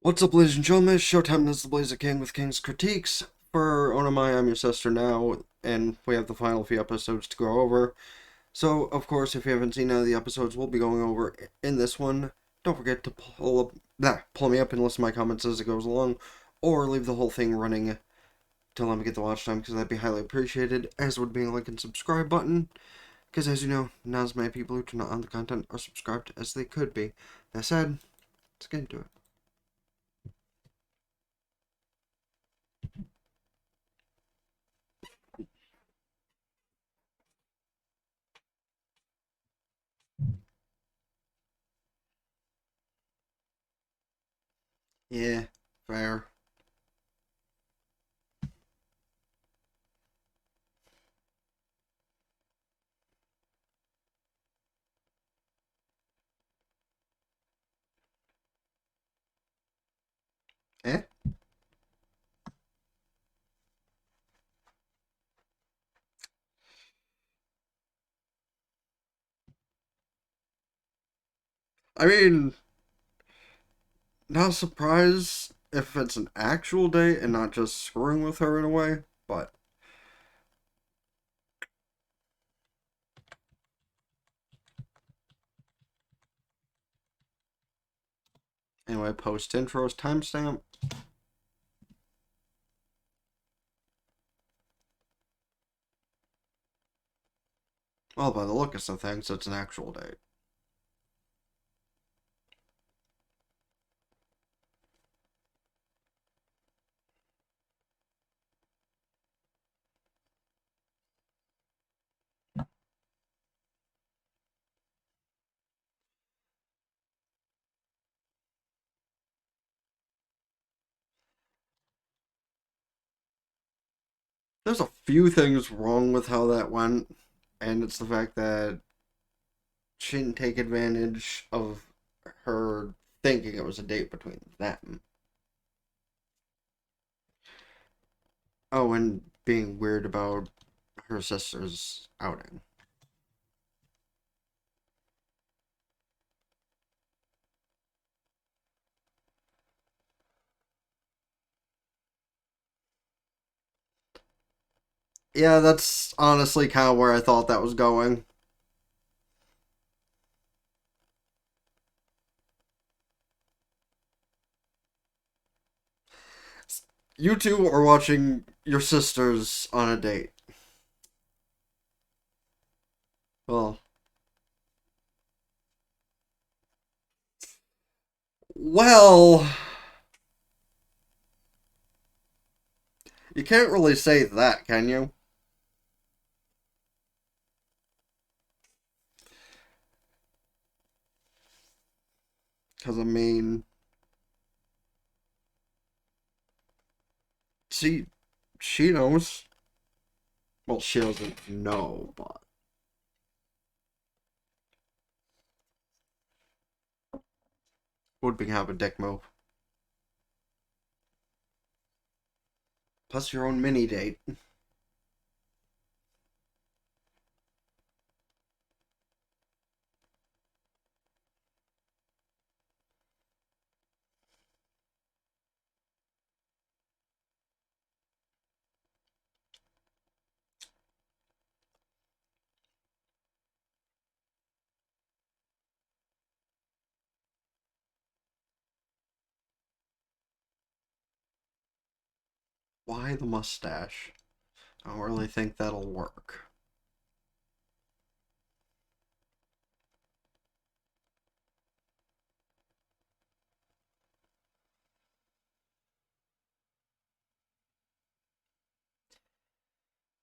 What's up, ladies and gentlemen? It's Showtime. This is the Blazer King with King's Critiques. For Onimai, I'm your sister now, and we have the final few episodes to go over. So, of course, if you haven't seen any of the episodes we'll be going over in this one, don't forget to pull me up and listen to my comments as it goes along, or leave the whole thing running to let me get the watch time, because that'd be highly appreciated, as would being a like and subscribe button, because as you know, not as many people who turn on the content are subscribed as they could be. That said, let's get into it. Yeah, fair. Eh? I mean, not surprised if it's an actual date and not just screwing with her in a way, but anyway, post intros timestamp. Well, by the look of some things, it's an actual date. There's a few things wrong with how that went, and it's the fact that she didn't take advantage of her thinking it was a date between them. Oh, and being weird about her sister's outing. Yeah, that's honestly kind of where I thought that was going. You two are watching your sisters on a date. Well, well, you can't really say that, can you? Because I mean, see, she knows. Well, she doesn't know, but would be have a dick move. Plus your own mini date. Why the mustache? I don't really think that'll work.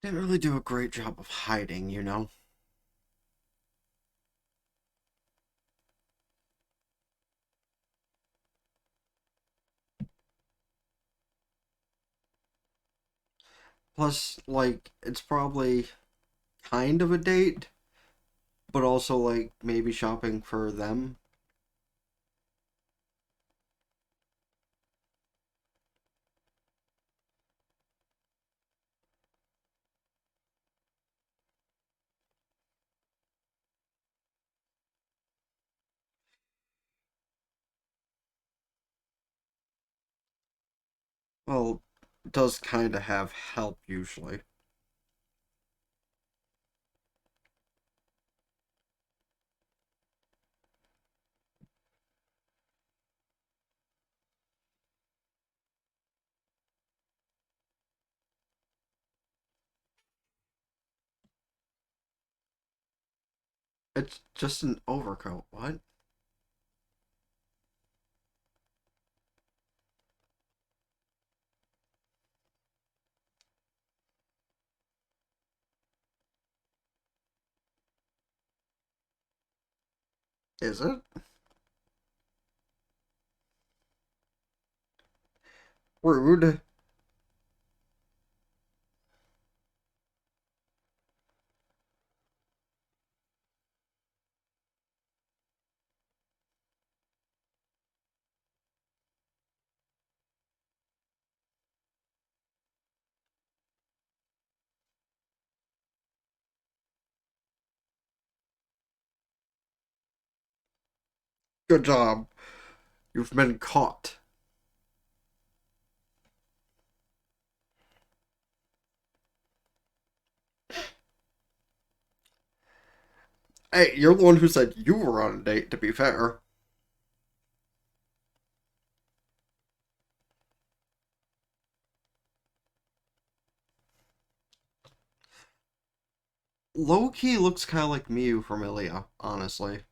Didn't really do a great job of hiding, you know? Plus, like, it's probably kind of a date, but also, like, maybe shopping for them. Well, does kind of have help usually. It's just an overcoat. What? Is it? Rude. Good job. You've been caught. Hey, you're the one who said you were on a date, to be fair. Low key looks kind of like Miu from Ilia, honestly.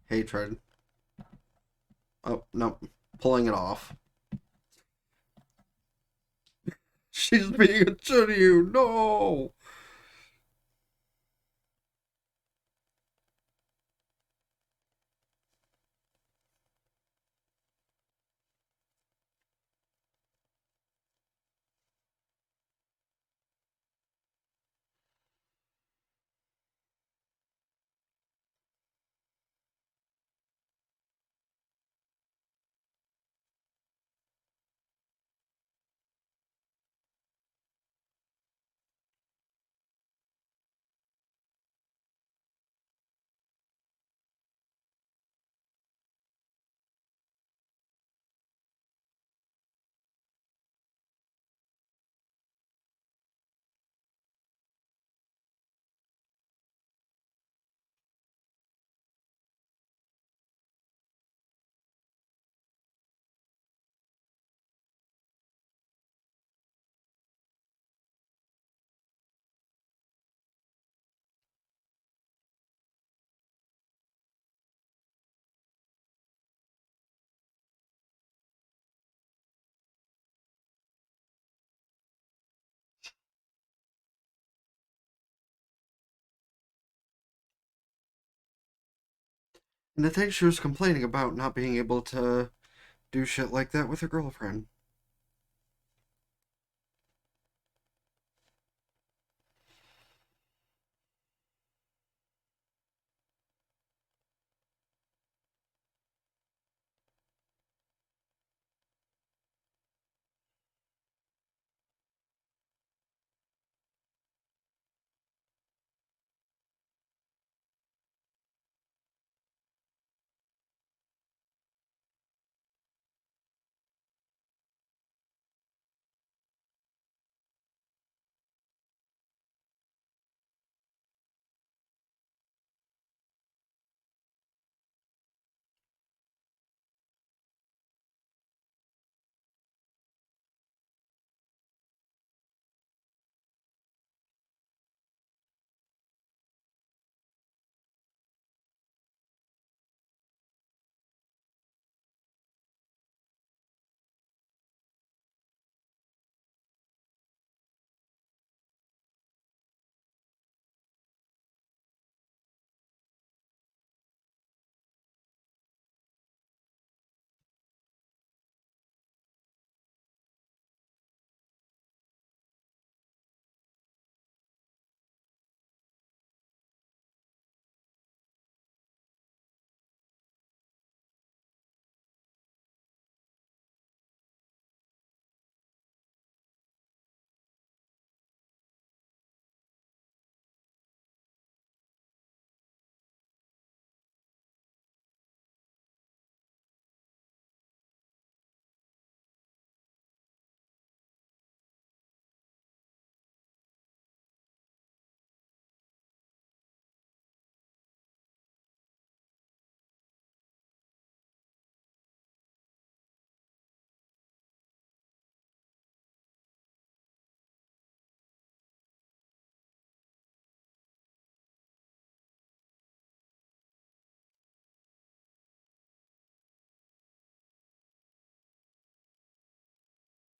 Hatred. Oh, no. Pulling it off. She's being a Chunyu. No! And I think she was complaining about not being able to do shit like that with her girlfriend.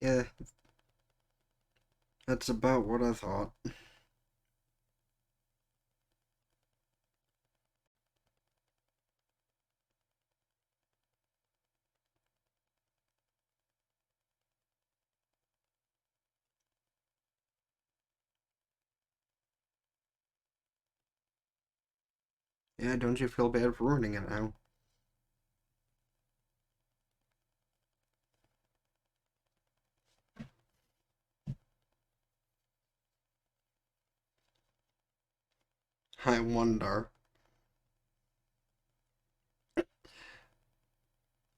Yeah, that's about what I thought. Yeah, don't you feel bad for ruining it now? I wonder.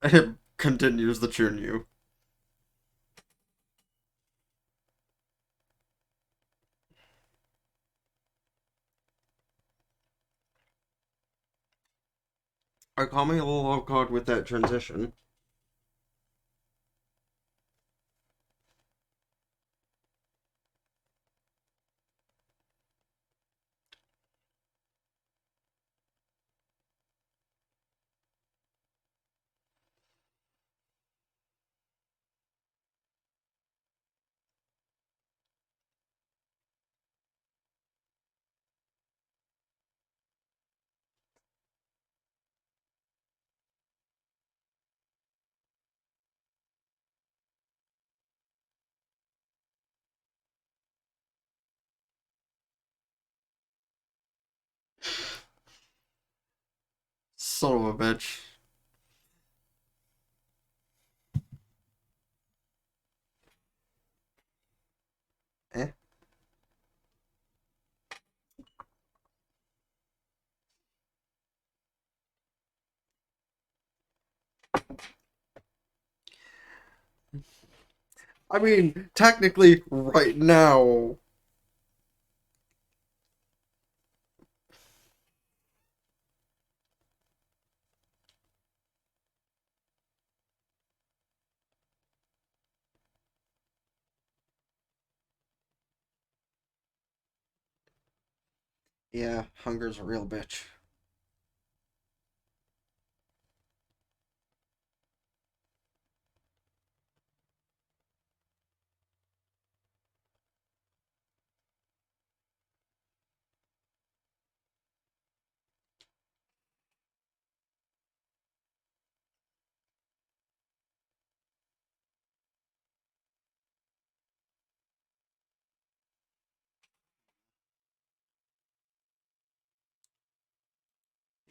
It continues the Chunyu. I call me a little awkward with that transition. Son of a bitch. Eh? I mean, technically, right now. Yeah, hunger's a real bitch.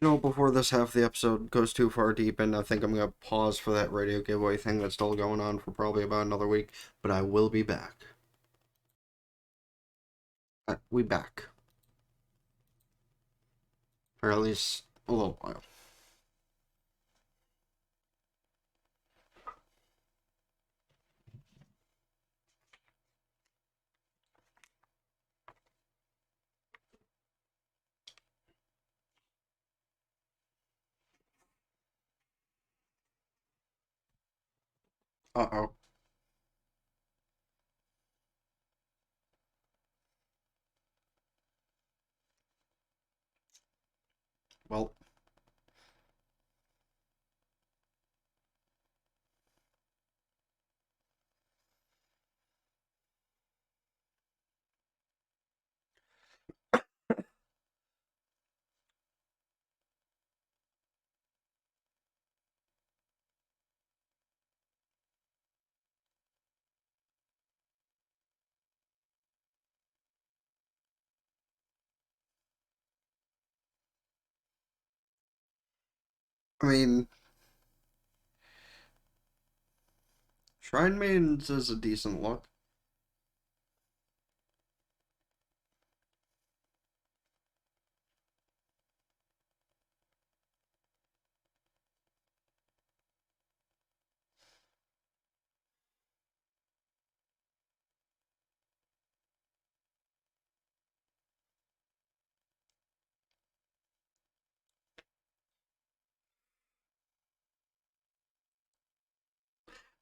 You know, before this half of the episode goes too far deep, and I think I'm gonna pause for that radio giveaway thing that's still going on for probably about another week, but I will be back. We back. Or at least a little while. Uh-oh. Well, I mean, Shrine Maidens is a decent look.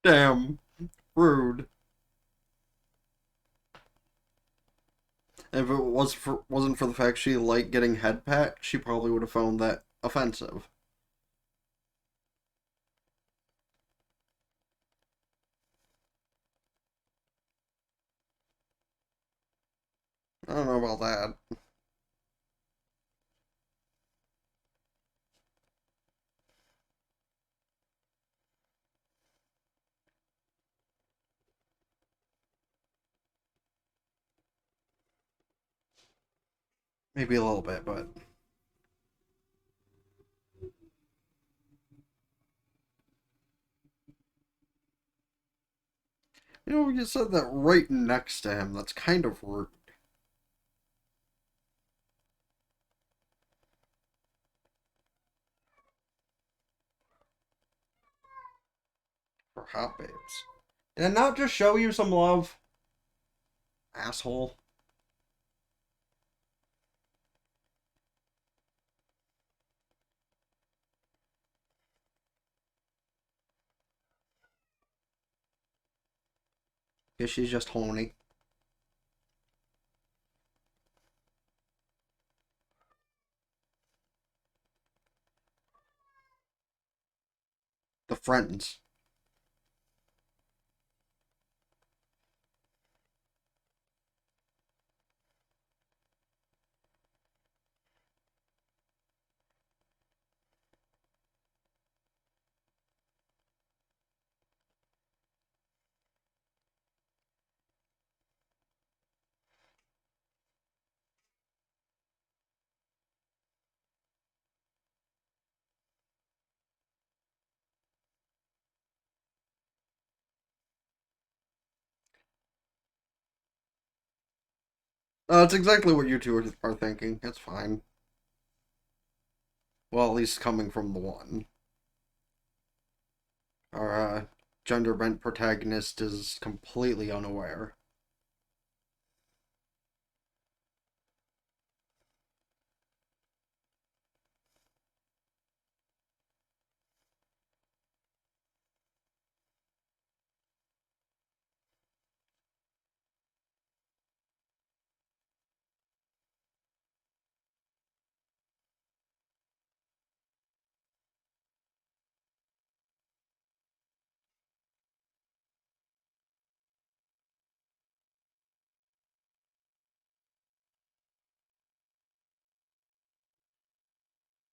Damn, rude. If it wasn't for the fact she liked getting head pat, she probably would have found that offensive. I don't know about that. Maybe a little bit, but you said that right next to him. That's kind of rude for hot babes. Did it not just show you some love, asshole? Guess she's just horny. The friends. That's exactly what you two are thinking. It's fine. Well, at least coming from the one. Our gender bent protagonist is completely unaware.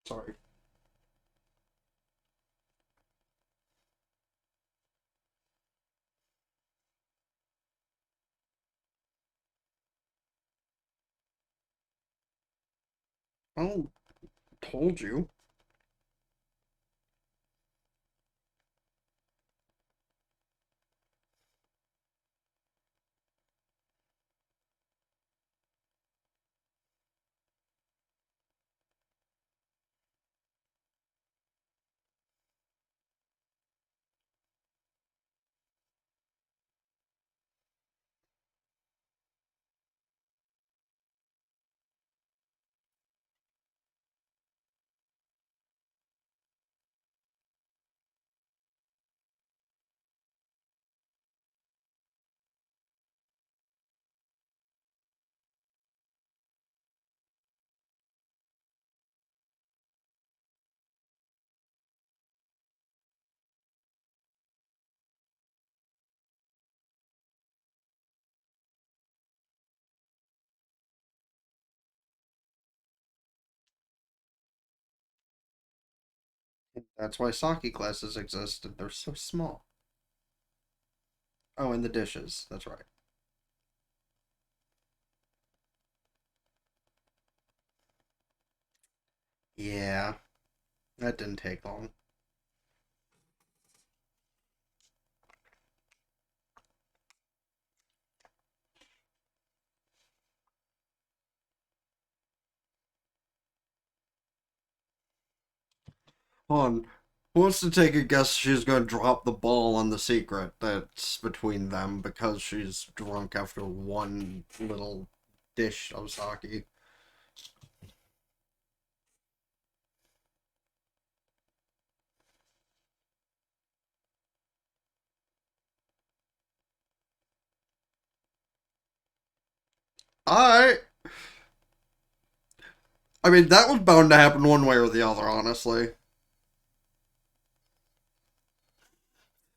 Sorry. I told you. That's why sake classes exist, and they're so small. Oh, and the dishes. That's right. Yeah, that didn't take long. Hold on. Who wants to take a guess she's going to drop the ball on the secret that's between them because she's drunk after one little dish of sake? I mean, that was bound to happen one way or the other, honestly.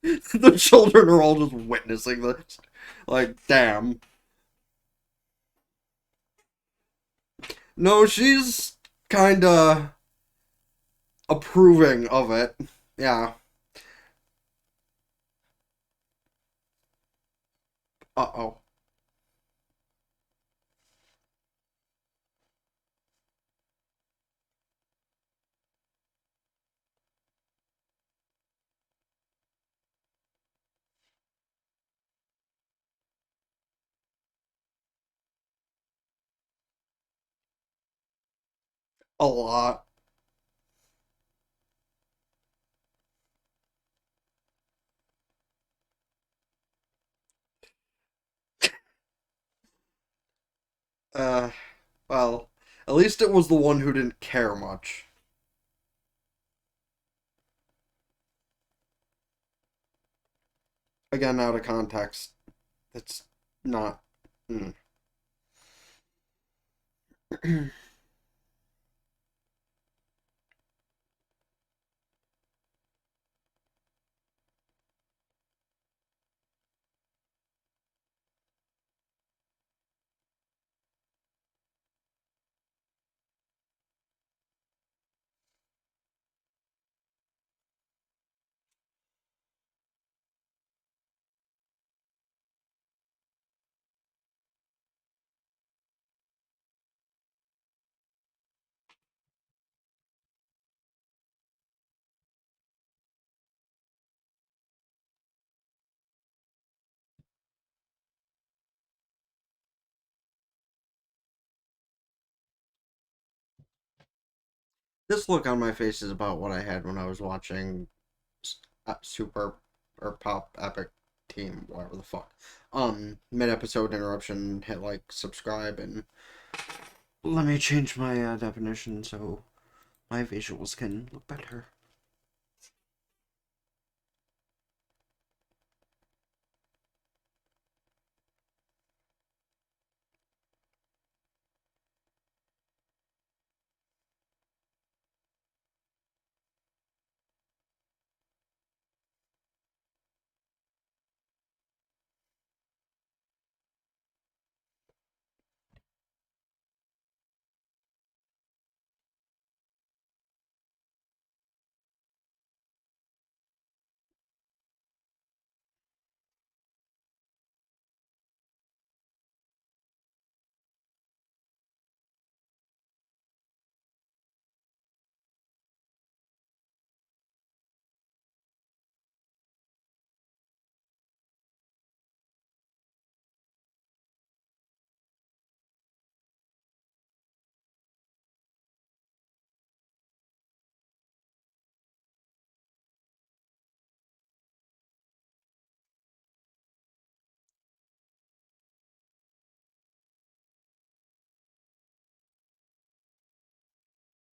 The children are all just witnessing this. Like, damn. No, she's kinda approving of it. Yeah. Uh-oh. A lot. Uh, well, at least it was the one who didn't care much. Again, out of context. It's not. Mm. This look on my face is about what I had when I was watching Super or Pop Epic Team, whatever the fuck. Mid episode interruption, hit like, subscribe, and let me change my definition so my visuals can look better.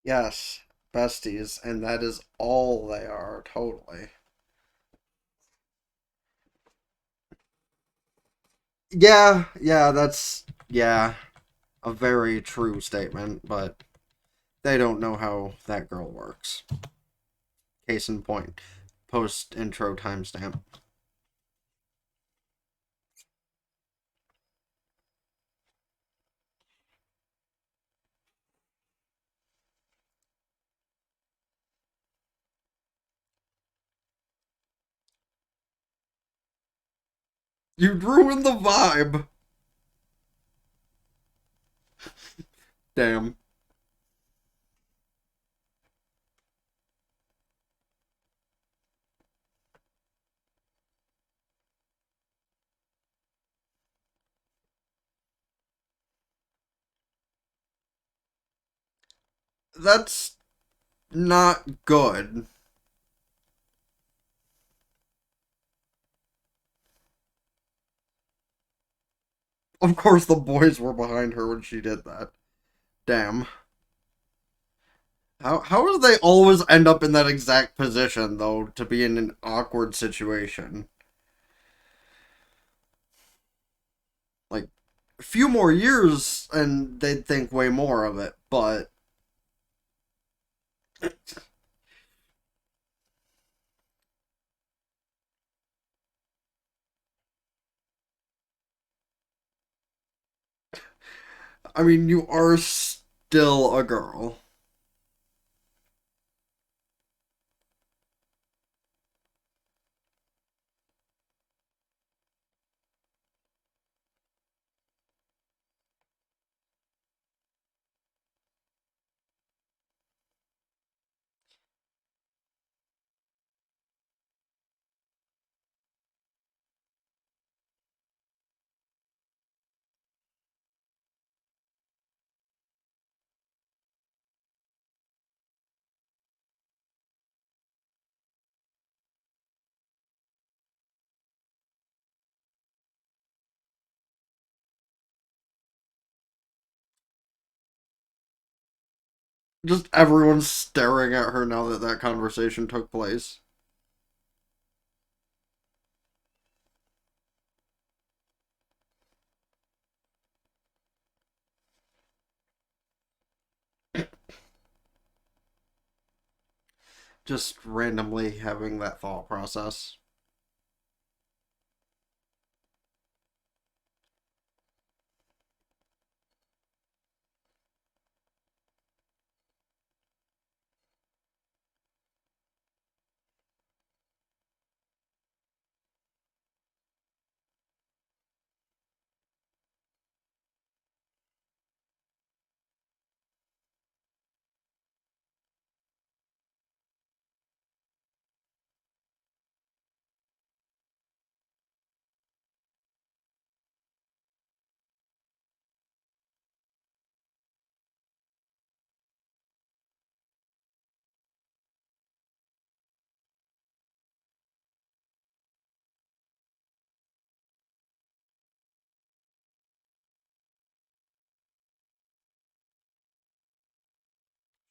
Yes, besties, and that is all they are, totally. Yeah, that's, yeah, a very true statement, but they don't know how that girl works. Case in point, post intro timestamp. You ruined the vibe! Damn. That's not good. Of course, the boys were behind her when she did that. Damn. How do they always end up in that exact position, though, to be in an awkward situation? Like, a few more years and they'd think way more of it, but I mean, you are still a girl. Just everyone's staring at her now that that conversation took place. Just randomly having that thought process.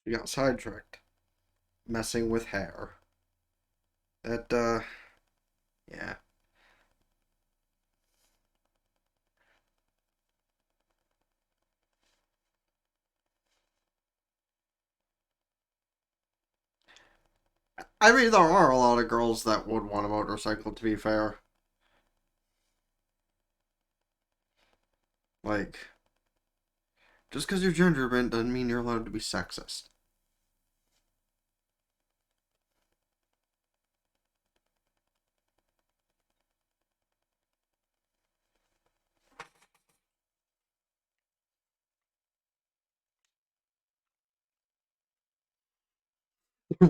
She got sidetracked. Messing with hair. That, yeah. I mean, there are a lot of girls that would want a motorcycle, to be fair. Like, just because you're gender bent doesn't mean you're allowed to be sexist.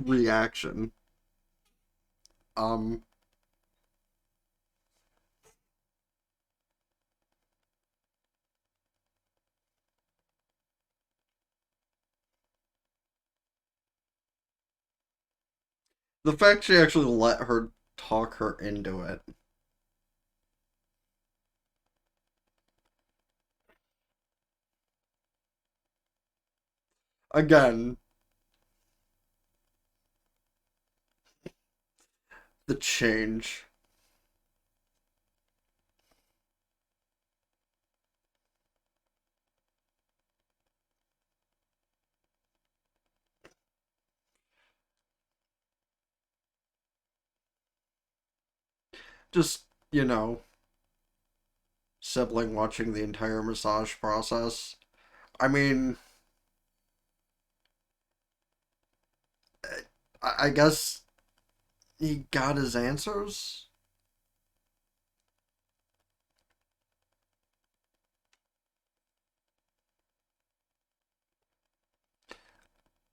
Reaction. Um, the fact she actually let her talk her into it. Again, the change. Just, you know, sibling watching the entire massage process. I mean, I guess he got his answers.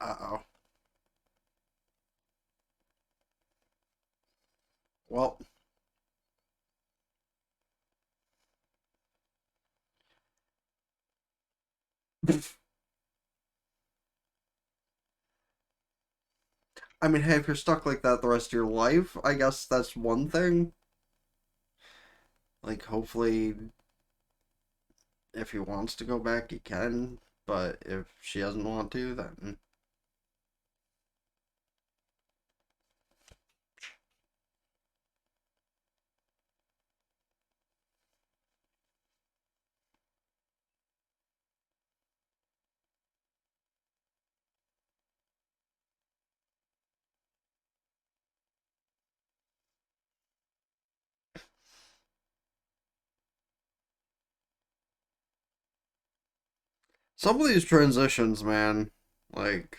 Uh oh. Well, I mean, hey, if you're stuck like that the rest of your life, I guess that's one thing. Like, hopefully, if he wants to go back, he can. But if she doesn't want to, then Some of these transitions, man, like,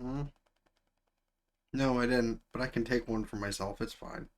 mm, no, I didn't, but I can take one for myself. It's fine.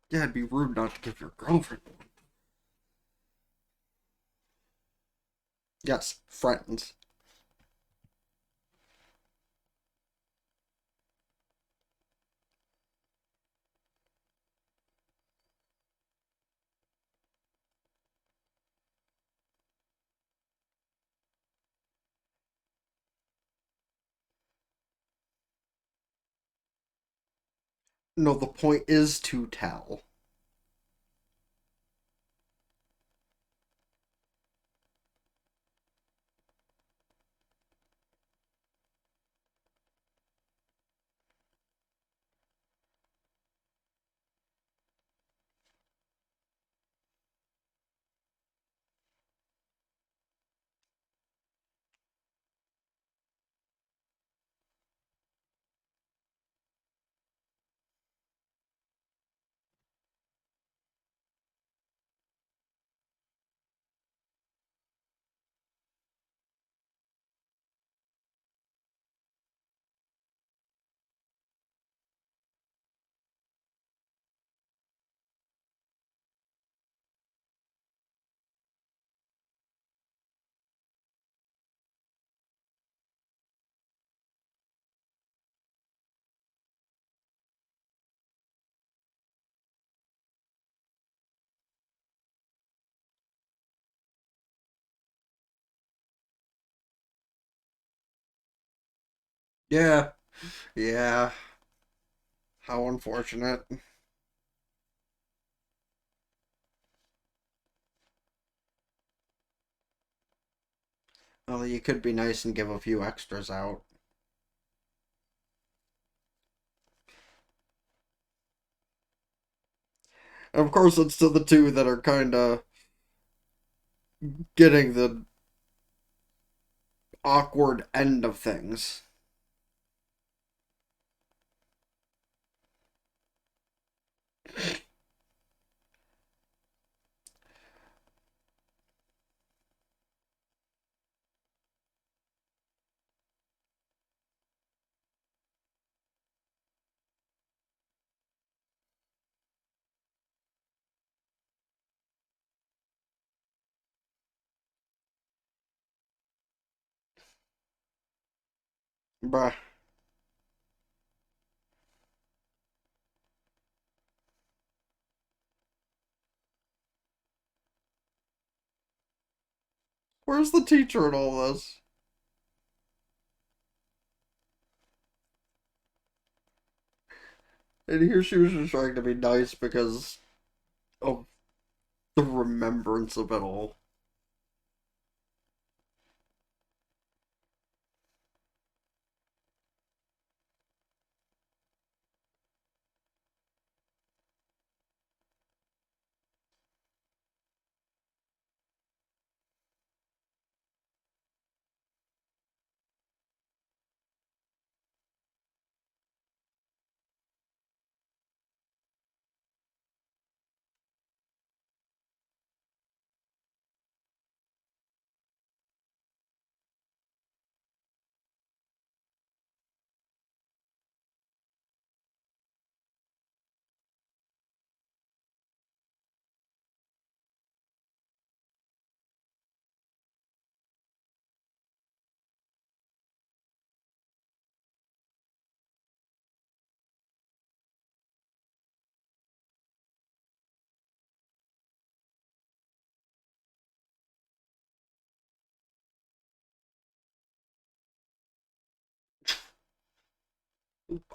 Yeah, it'd be rude not to give your girlfriend one. Yes, friends. No, the point is to tell. Yeah, yeah. How unfortunate. Well, you could be nice and give a few extras out. And of course, it's to the two that are kind of getting the awkward end of things. Bruh, where's the teacher in all this? And here she was just trying to be nice because of the remembrance of it all.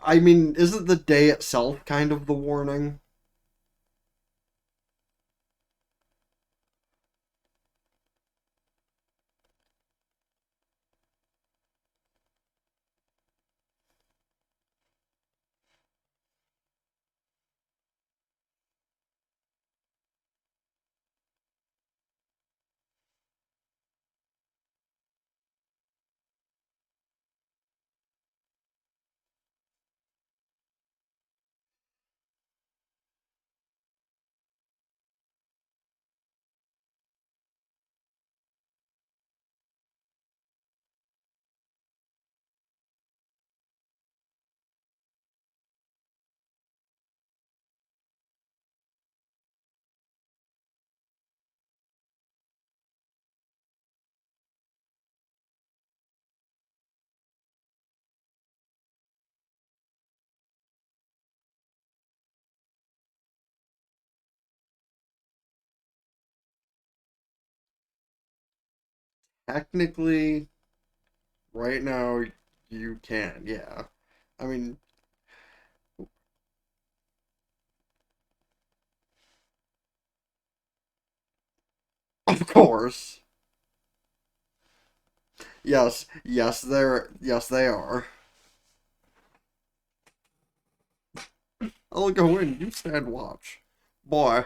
I mean, isn't the day itself kind of the warning? Technically, right now, you can, yeah. I mean, of course. Yes, they are. I'll go in, you stand watch. Boy,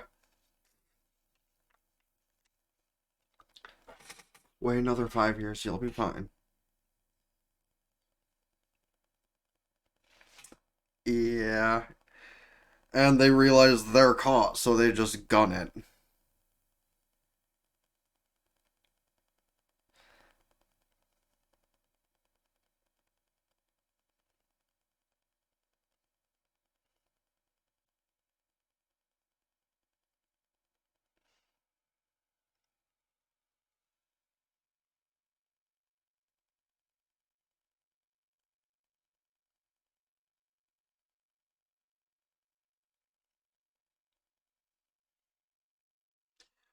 wait another 5 years, you'll be fine. Yeah. And they realize they're caught, so they just gun it.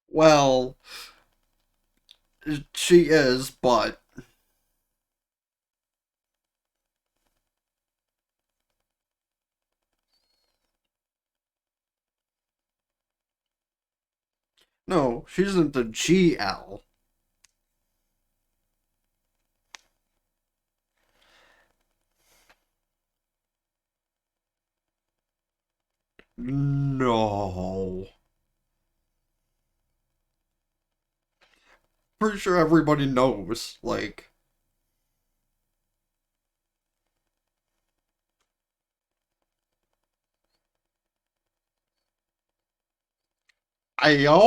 Well, she is, but no, she isn't the GL. No. Pretty sure everybody knows. Like, ayo?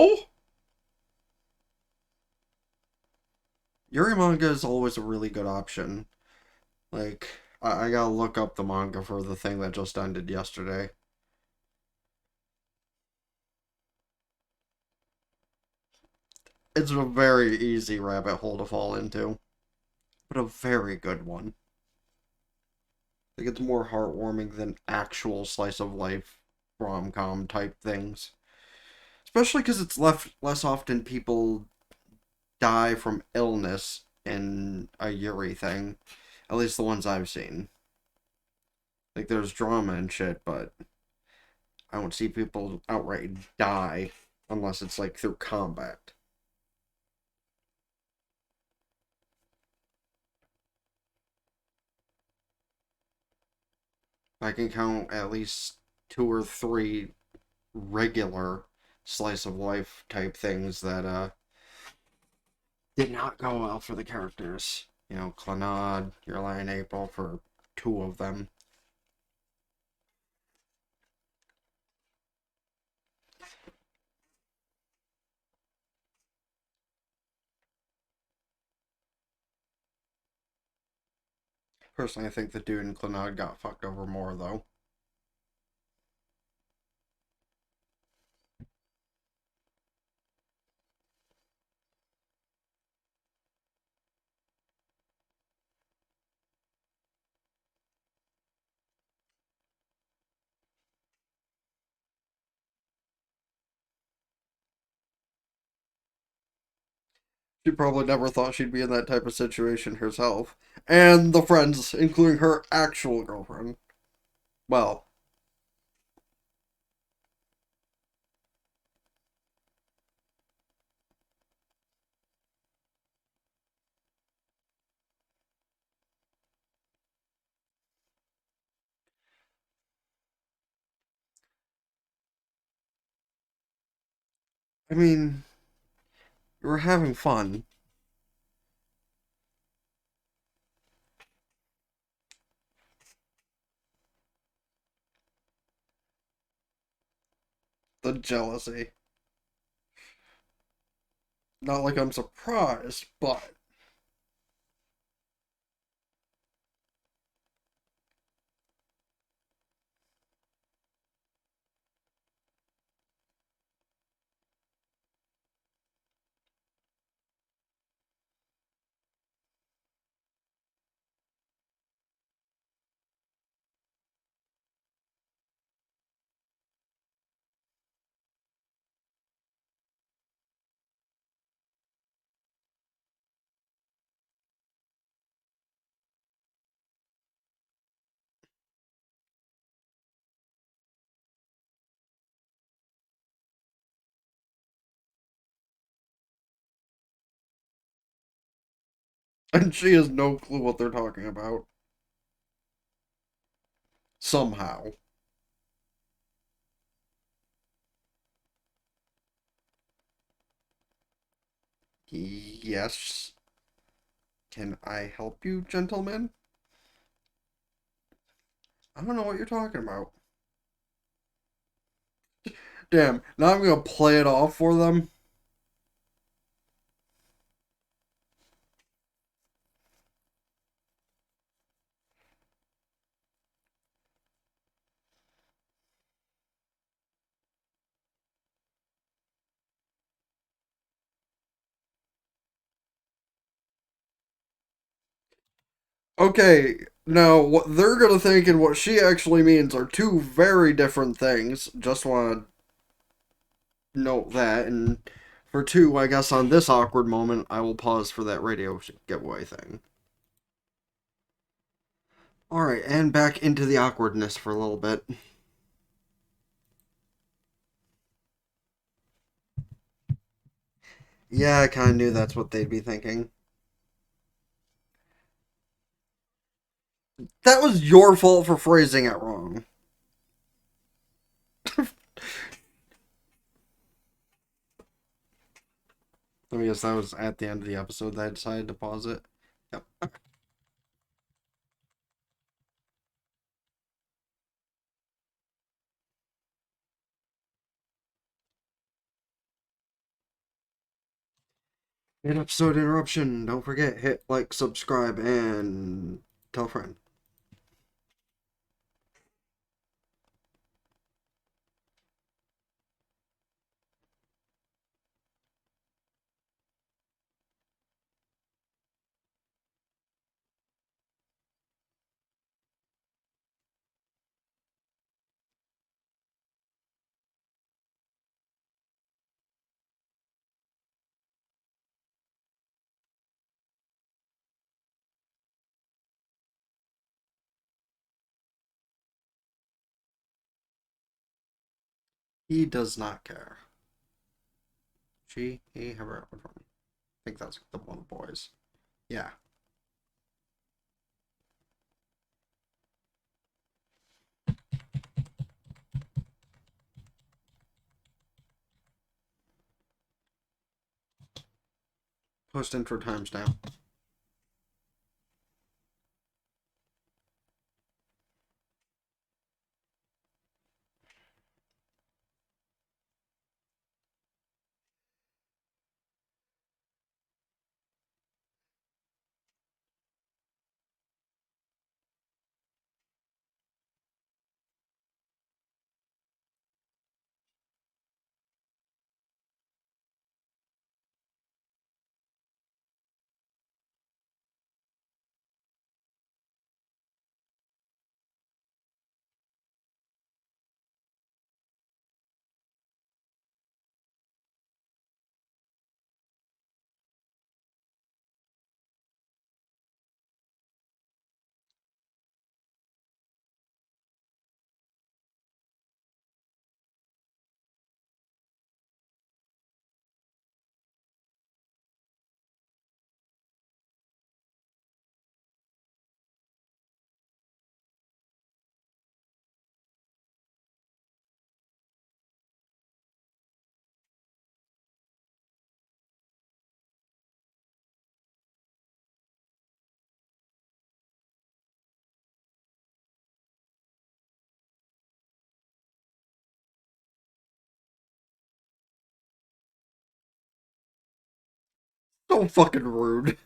Yuri manga is always a really good option. Like, I gotta look up the manga for the thing that just ended yesterday. It's a very easy rabbit hole to fall into, but a very good one. Like, it's more heartwarming than actual slice of life rom com type things. Especially because it's less often people die from illness in a Yuri thing. At least the ones I've seen. Like, there's drama and shit, but I don't see people outright die unless it's like through combat. I can count at least two or three regular slice of life type things that did not go well for the characters. You know, Clannad, Your Lion April for two of them. Personally, I think the dude in Clannad got fucked over more, though. She probably never thought she'd be in that type of situation herself. And the friends, including her actual girlfriend. Well, I mean, you were having fun. The jealousy. Not like I'm surprised, but and she has no clue what they're talking about. Somehow. Yes. Can I help you, gentlemen? I don't know what you're talking about. Damn, now I'm gonna play it off for them. Okay, now what they're gonna think and what she actually means are two very different things. Just wanna note that. And for two, I guess on this awkward moment, I will pause for that radio giveaway thing. Alright, and back into the awkwardness for a little bit. Yeah, I kinda knew that's what they'd be thinking. That was your fault for phrasing it wrong. I guess that was at the end of the episode that I decided to pause it. Yep. Mid episode interruption. Don't forget, hit like, subscribe, and tell a friend. He does not care. She, he, her, I think that's the one of the boys. Yeah. Post intro timestamp. So fucking rude.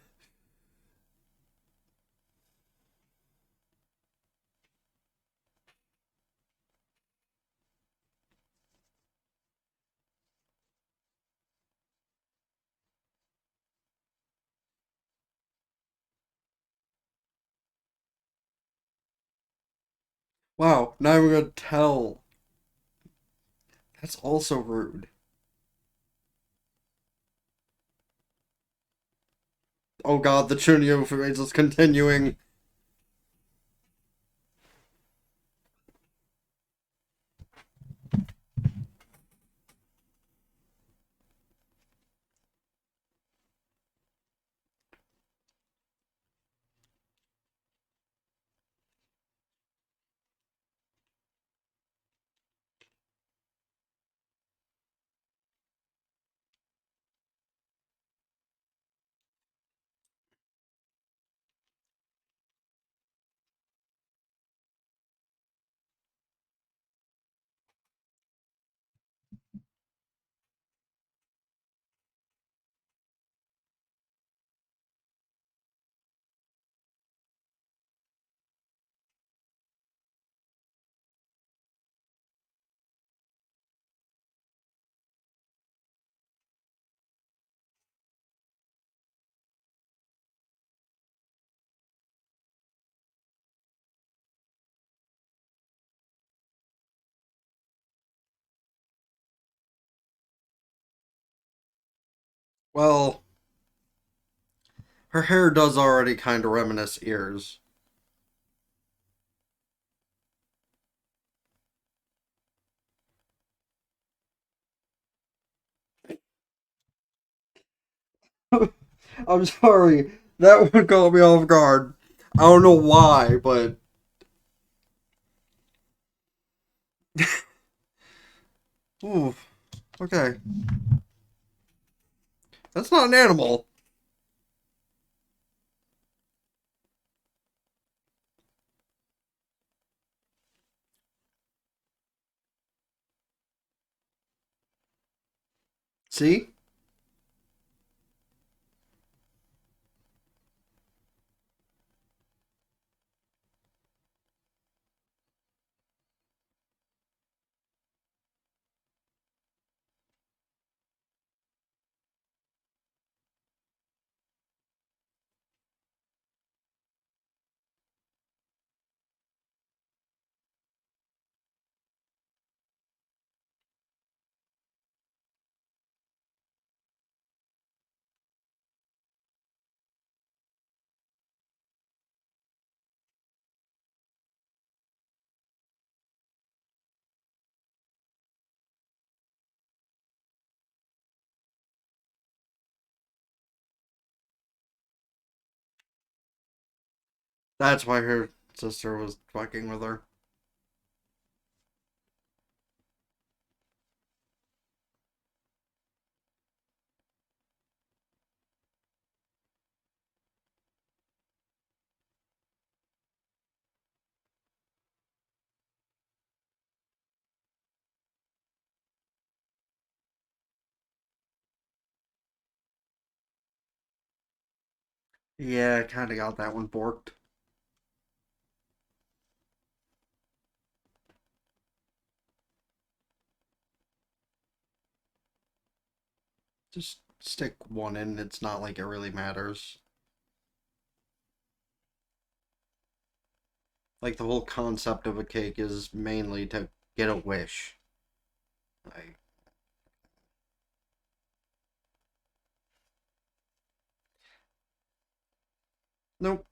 Wow, now I'm gonna tell. That's also rude. Oh god, the Chunyo phase is continuing. Well, her hair does already kind of reminisce ears. I'm sorry. That one caught me off guard. I don't know why, but. Ooh, okay. That's not an animal. See? That's why her sister was fucking with her. Yeah, kinda got that one borked. Just stick one in, it's not like it really matters. Like, the whole concept of a cake is mainly to get a wish. Like, nope.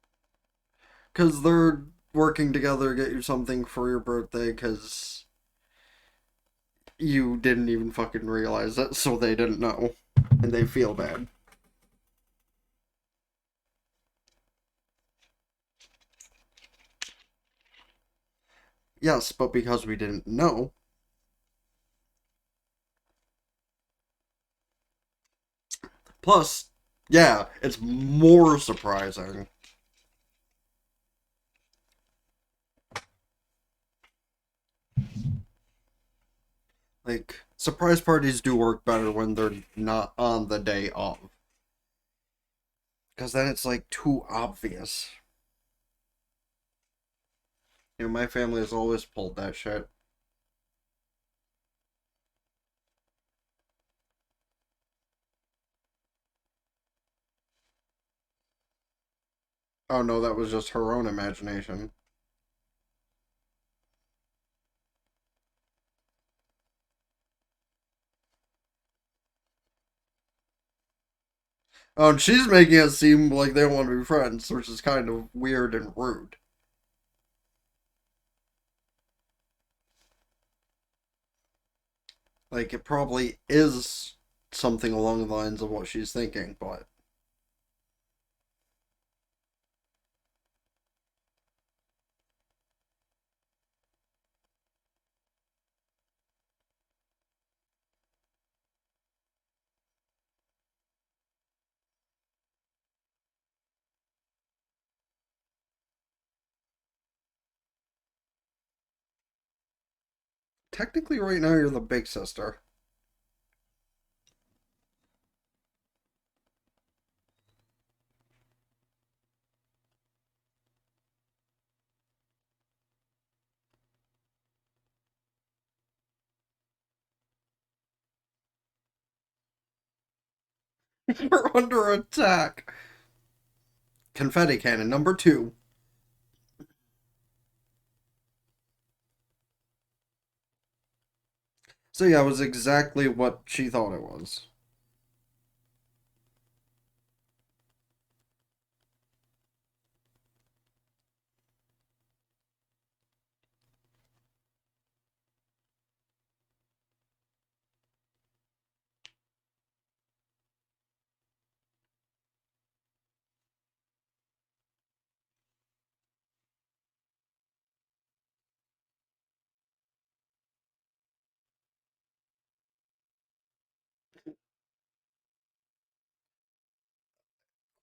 Because they're working together to get you something for your birthday, because you didn't even fucking realize it, so they didn't know. And they feel bad. Yes, but because we didn't know. Plus, yeah, it's more surprising. Like, surprise parties do work better when they're not on the day of. Because then it's like too obvious. You know, my family has always pulled that shit. Oh no, that was just her own imagination. Oh, and she's making it seem like they don't want to be friends, which is kind of weird and rude. Like, it probably is something along the lines of what she's thinking, but technically right now you're the big sister. You're under attack. Confetti cannon number two. So yeah, it was exactly what she thought it was.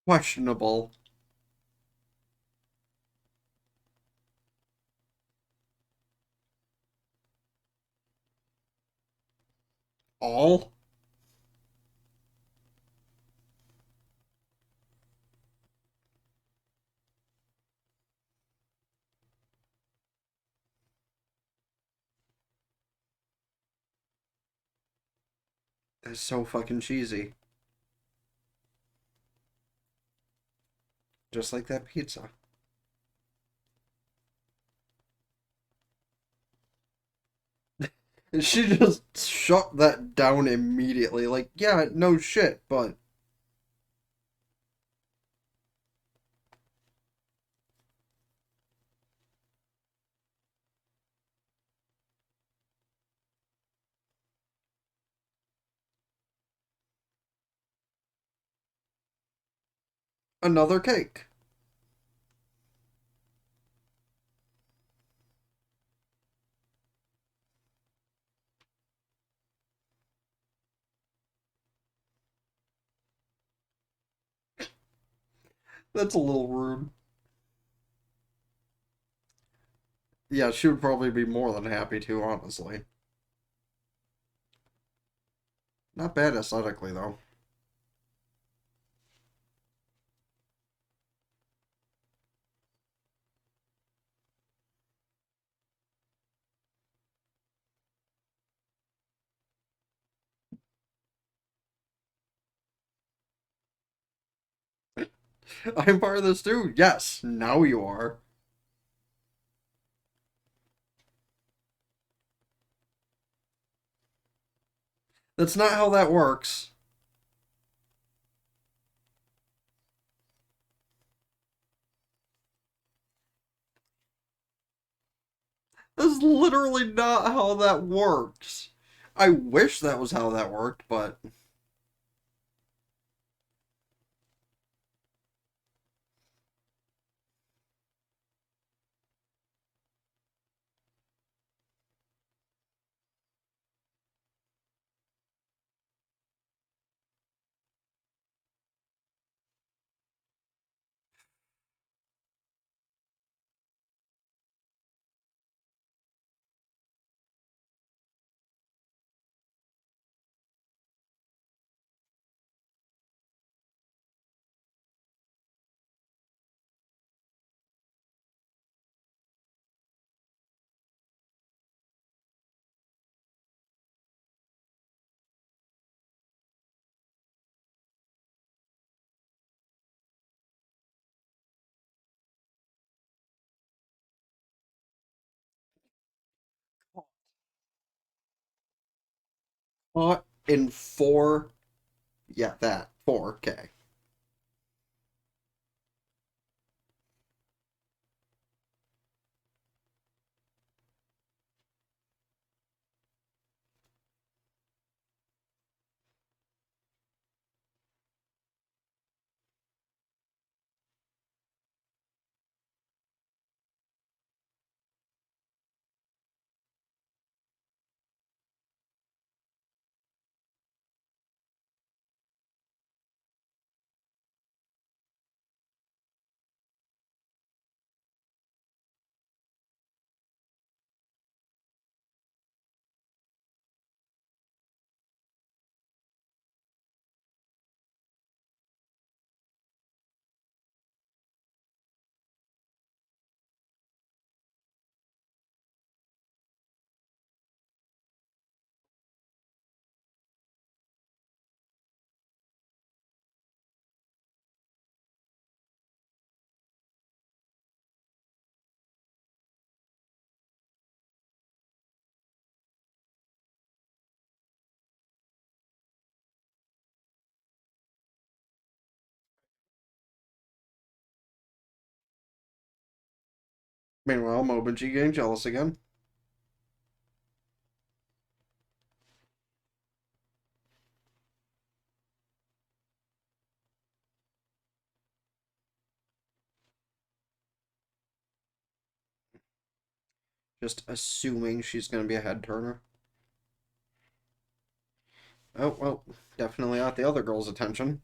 Questionable. All? That's so fucking cheesy. Just like that pizza. And she just shut that down immediately. Like, yeah, no shit, but another cake. That's a little rude. Yeah, she would probably be more than happy to, honestly. Not bad aesthetically, though. I'm part of this too. Yes, now you are. That's not how that works. That's literally not how that works. I wish that was how that worked, but in four. Yeah, that 4K. Meanwhile, Momoji getting jealous again. Just assuming she's gonna be a head turner. Oh, well, definitely got the other girl's attention.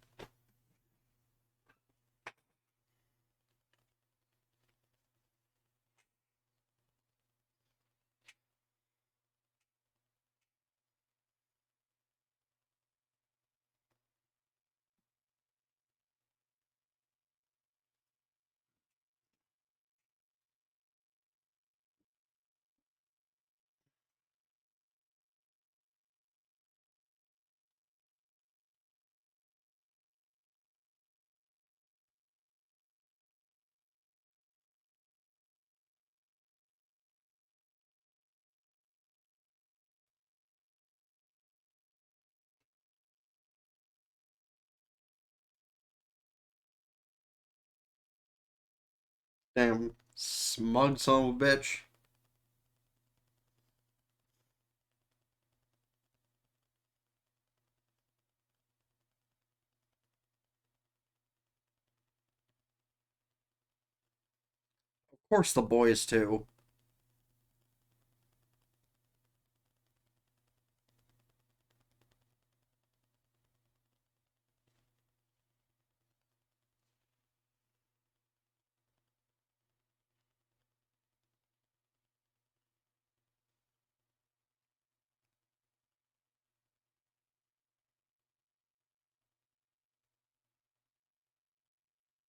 Damn smug son of a bitch. Of course the boys too.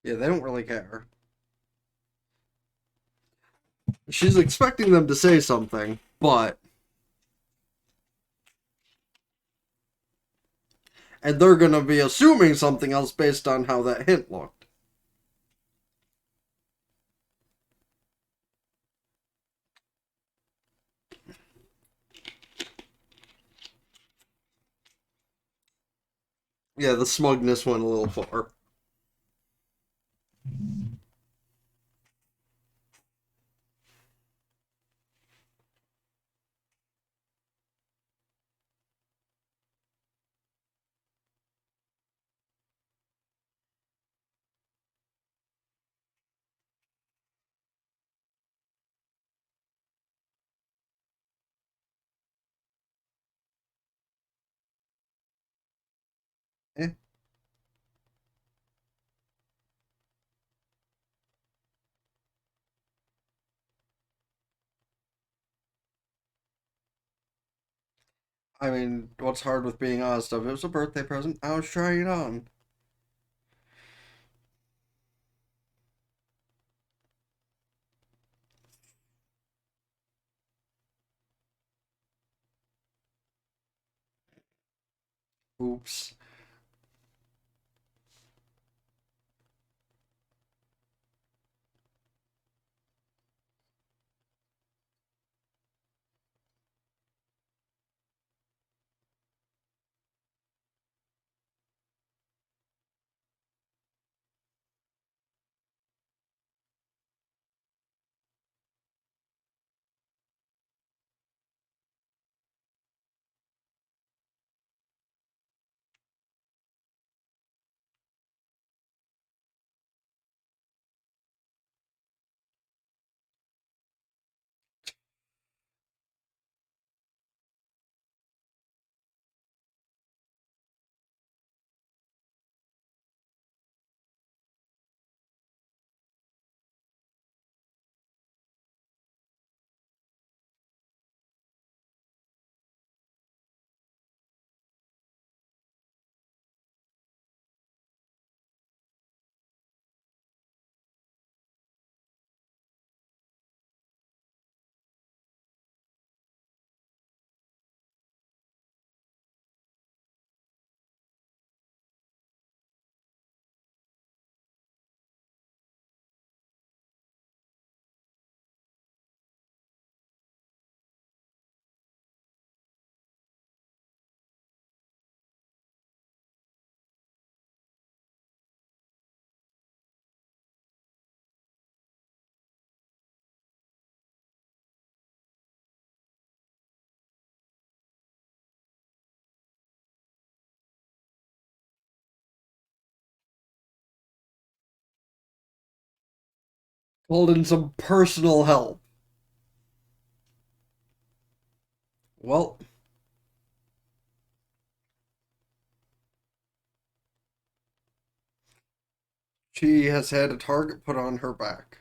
Yeah, they don't really care. She's expecting them to say something, but and they're gonna be assuming something else based on how that hint looked. Yeah, the smugness went a little far. Eh. I mean, what's hard with being honest? If it was a birthday present, I was trying it on. Oops. Called in some personal help. Well, she has had a target put on her back.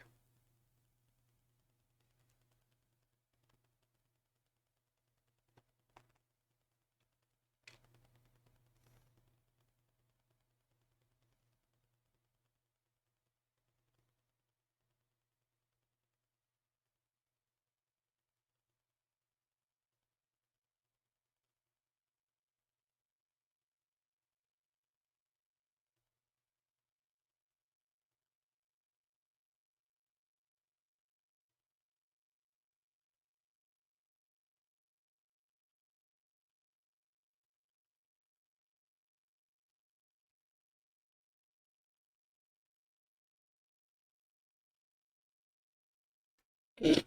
I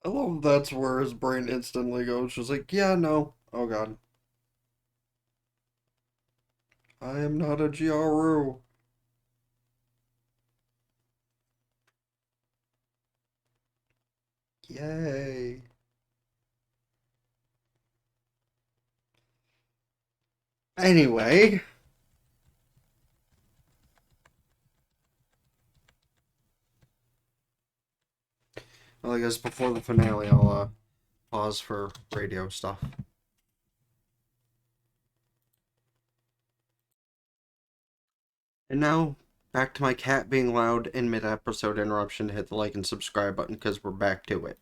love that's where his brain instantly goes. She's like, yeah, no. Oh god. I am not a Gyaru. Yay. Anyway, well, I guess before the finale, I'll pause for radio stuff. And now, back to my cat being loud in mid-episode interruption to hit the like and subscribe button because we're back to it.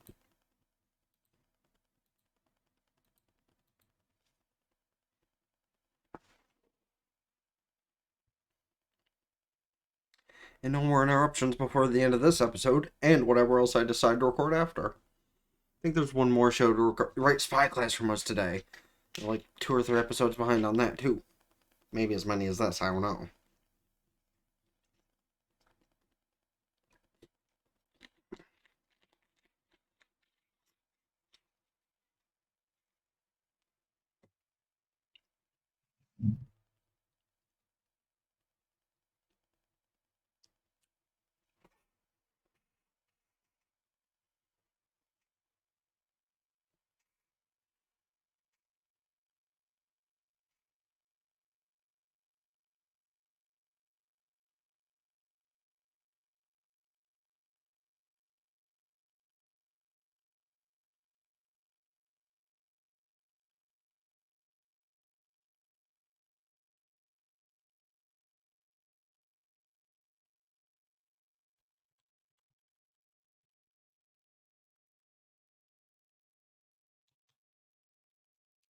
And no more interruptions before the end of this episode, and whatever else I decide to record after. I think there's one more show to write Spy Class from us today. Like 2 or 3 episodes behind on that, too. Maybe as many as this, I don't know.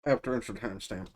After insert timestamp.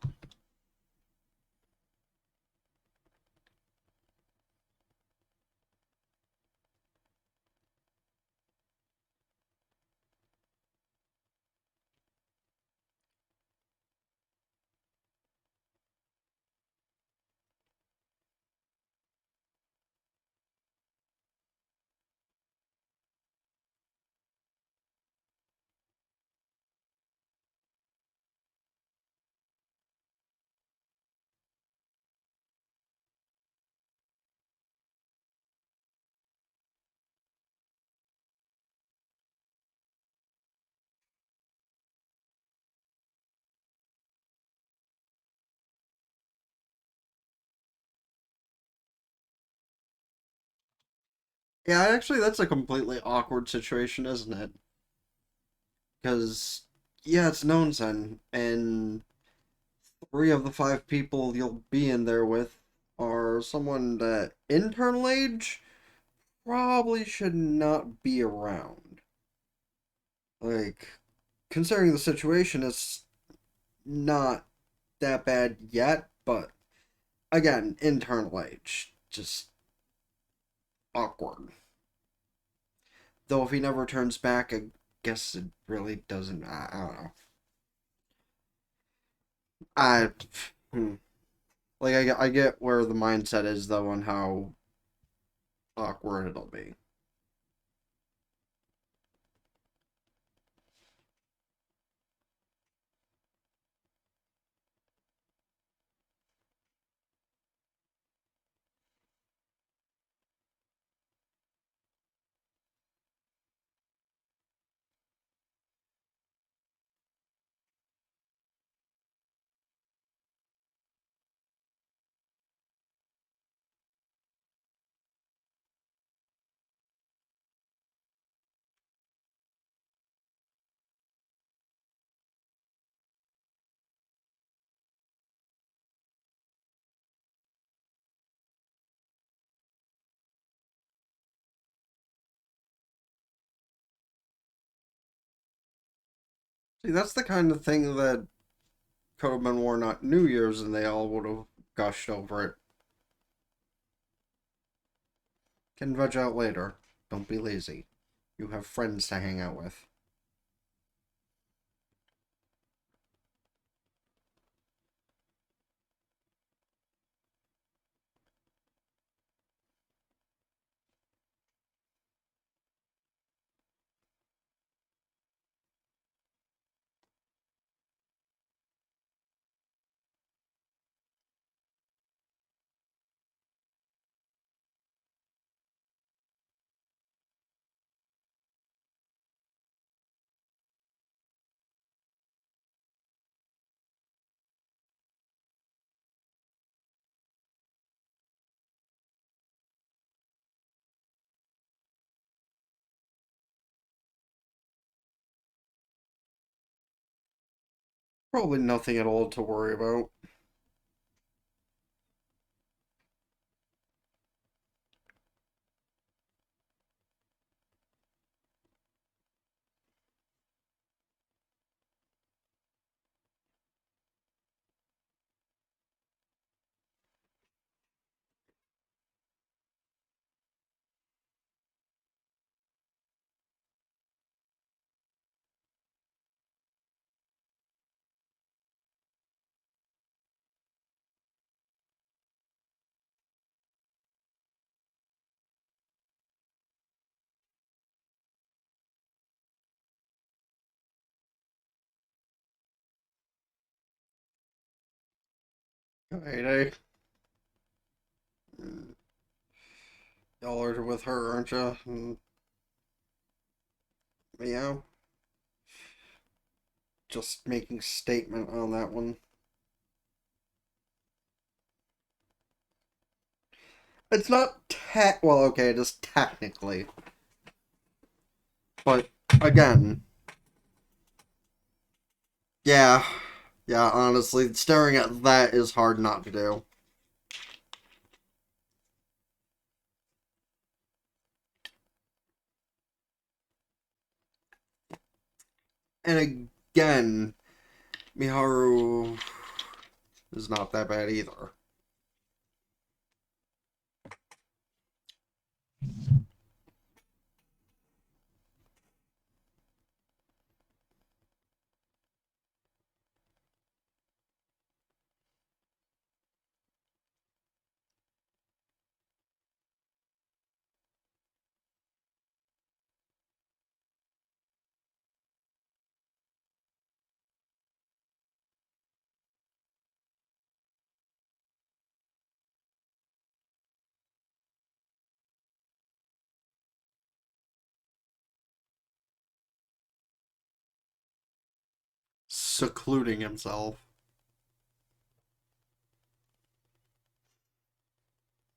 Yeah, actually, that's a completely awkward situation, isn't it? Because, yeah, it's Nonsen, and 3 of the 5 people you'll be in there with are someone that internal age probably should not be around. Like, considering the situation, it's not that bad yet, but again, internal age. Just awkward. Though if he never turns back, I guess it really doesn't. I don't know. I. Hmm. Like, I get where the mindset is, though, on how awkward it'll be. See, that's the kind of thing that could have been worn on New Year's and they all would have gushed over it. Can veg out later. Don't be lazy. You have friends to hang out with. Probably nothing at all to worry about. Kaede. Y'all are with her, aren't you? Yeah. Just making statement on that one. It's not well, okay, it is technically. But again, yeah. Yeah, honestly, staring at that is hard not to do. And again, Miharu is not that bad either. Secluding himself.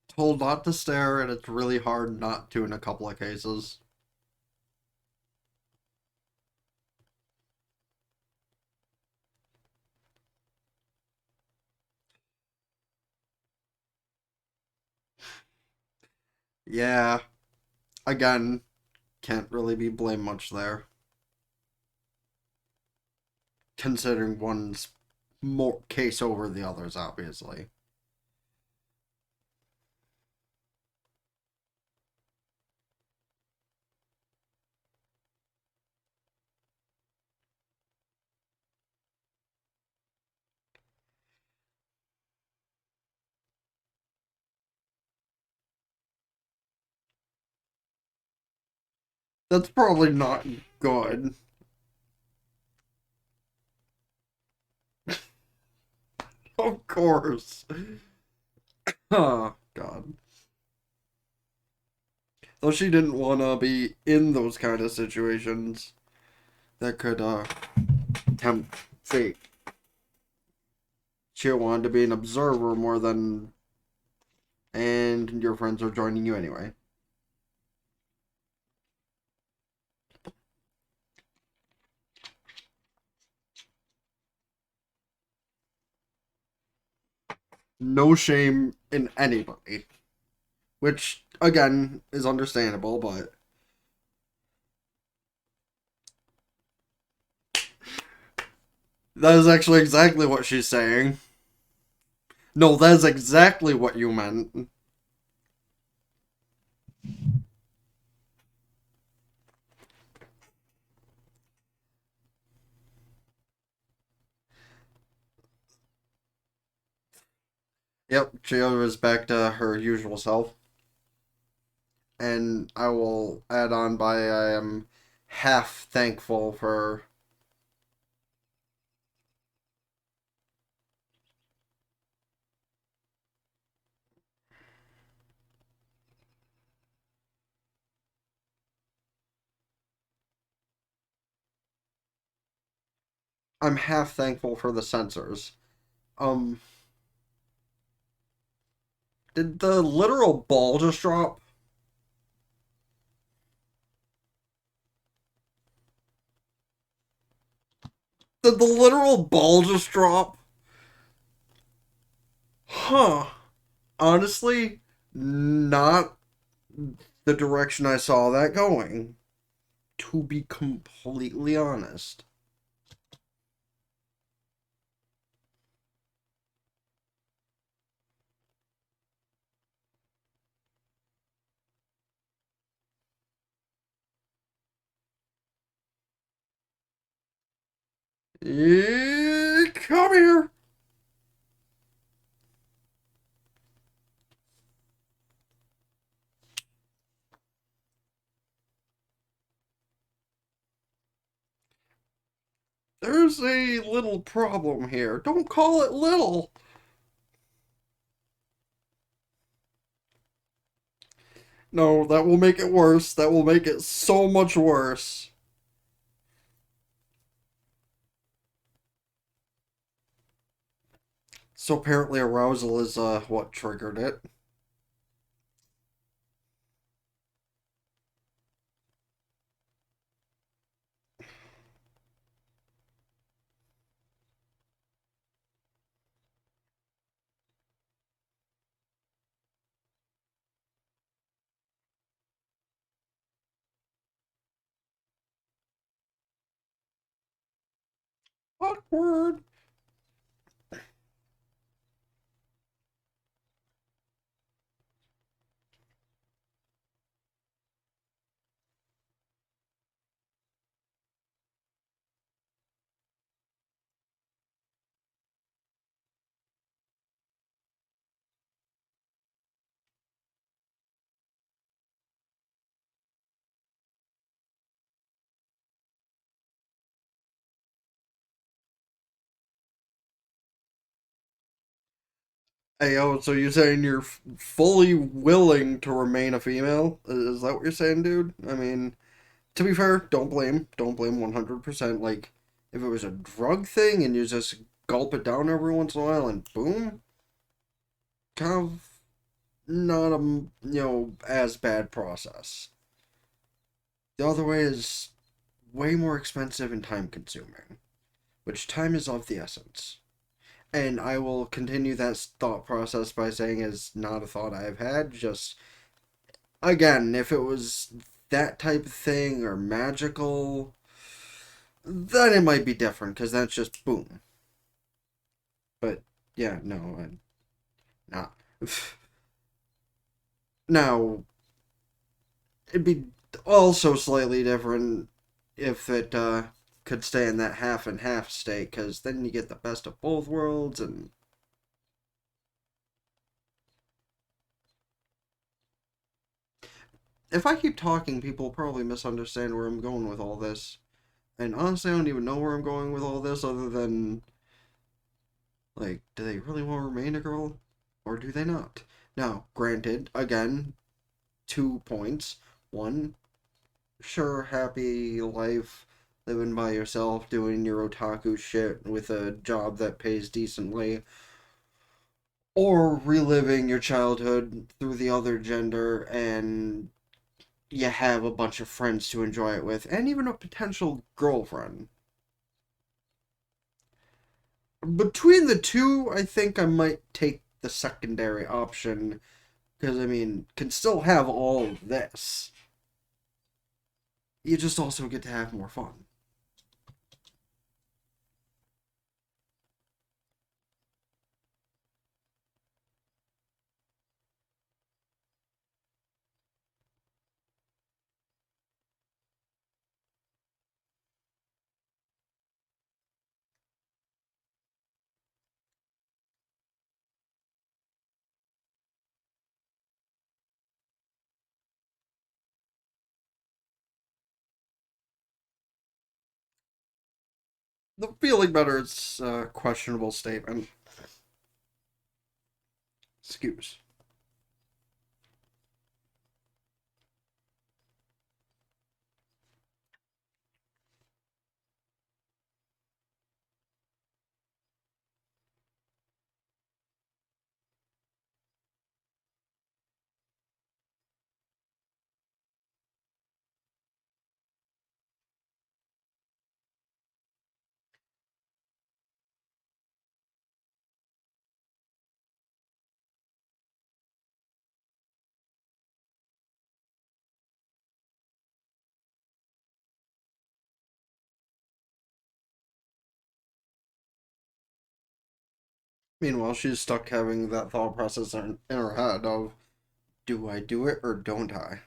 Told not to stare, and it's really hard not to in a couple of cases. Yeah, again, can't really be blamed much there. Considering one's more case over the others, obviously. That's probably not good. Of course. Oh, God. Though she didn't want to be in those kind of situations that could tempt fate. She wanted to be an observer more than. And your friends are joining you anyway. No shame in anybody. Which, again, is understandable, but That is actually exactly what she's saying. No, that is exactly what you meant. Yep, Chio is back to her usual self. And I will add on by I am half thankful for. I'm half thankful for the censors. Um, did the literal ball just drop? Did the literal ball just drop? Huh. Honestly, not the direction I saw that going, to be completely honest. Come here. There's a little problem here. Don't call it little. No, that will make it worse. That will make it so much worse. So apparently arousal is what triggered it. Awkward. Hey, oh, so you're saying you're fully willing to remain a female? Is that what you're saying, dude? I mean, to be fair, don't blame 100%. Like, if it was a drug thing and you just gulp it down every once in a while and boom, kind of not a, as bad process. The other way is way more expensive and time consuming, which time is of the essence. And I will continue that thought process by saying is not a thought I've had. Just again, if it was that type of thing or magical, then it might be different because that's just boom. But yeah, no, not. Now it'd be also slightly different if it could stay in that half and half state, because then you get the best of both worlds. And if I keep talking, people probably misunderstand where I'm going with all this. And honestly, I don't even know where I'm going with all this other than, like, do they really want to remain a girl? Or do they not? Now, granted, again, 2 points. One, sure, happy life, living by yourself, doing your otaku shit with a job that pays decently. Or reliving your childhood through the other gender and you have a bunch of friends to enjoy it with, and even a potential girlfriend. Between the two, I think I might take the secondary option because I mean, can still have all of this. You just also get to have more fun. The feeling better is a questionable statement. Excuse. Meanwhile, she's stuck having that thought process in her head of, do I do it or don't I?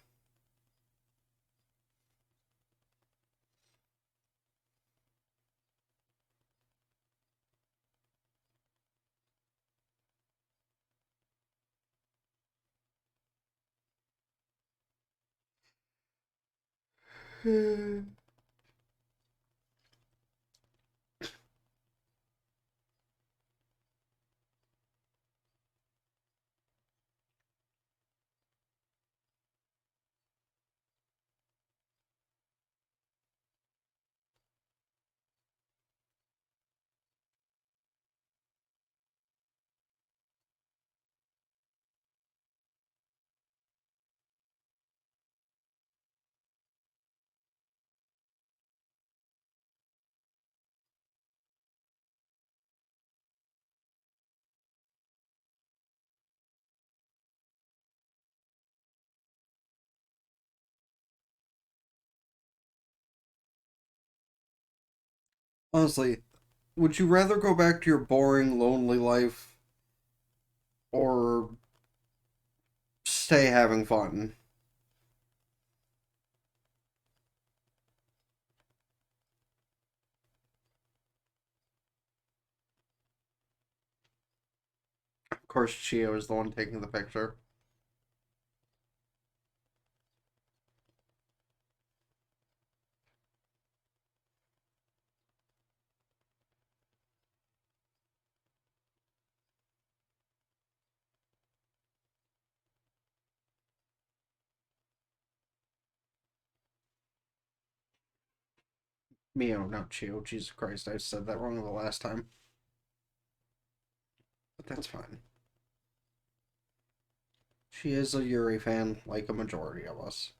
Honestly, would you rather go back to your boring, lonely life or stay having fun? Of course, Chio is the one taking the picture. Mio, not Chio. Jesus Christ, I said that wrong the last time. But that's fine. She is a Yuri fan, like a majority of us.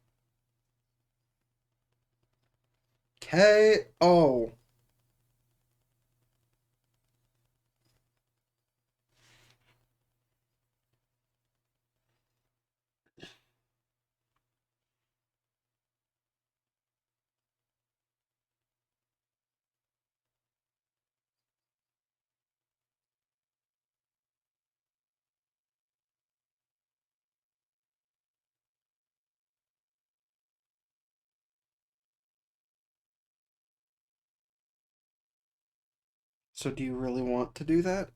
K.O. So do you really want to do that?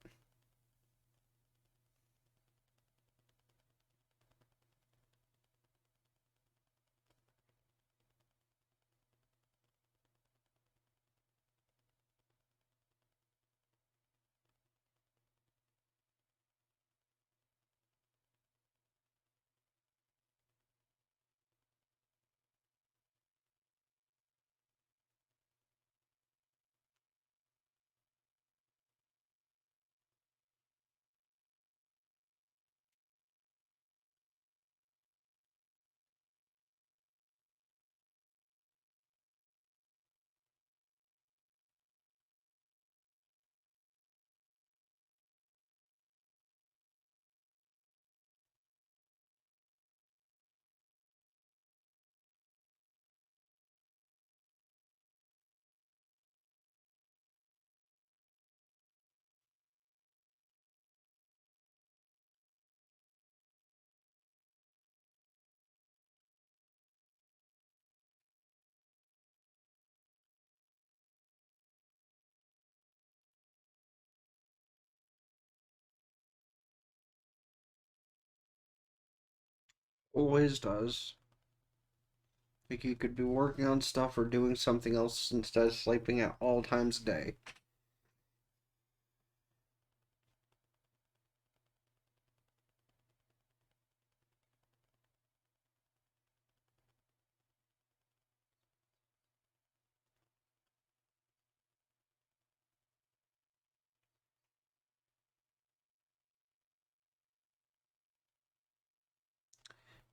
Always does. Like you could be working on stuff or doing something else instead of sleeping at all times a day.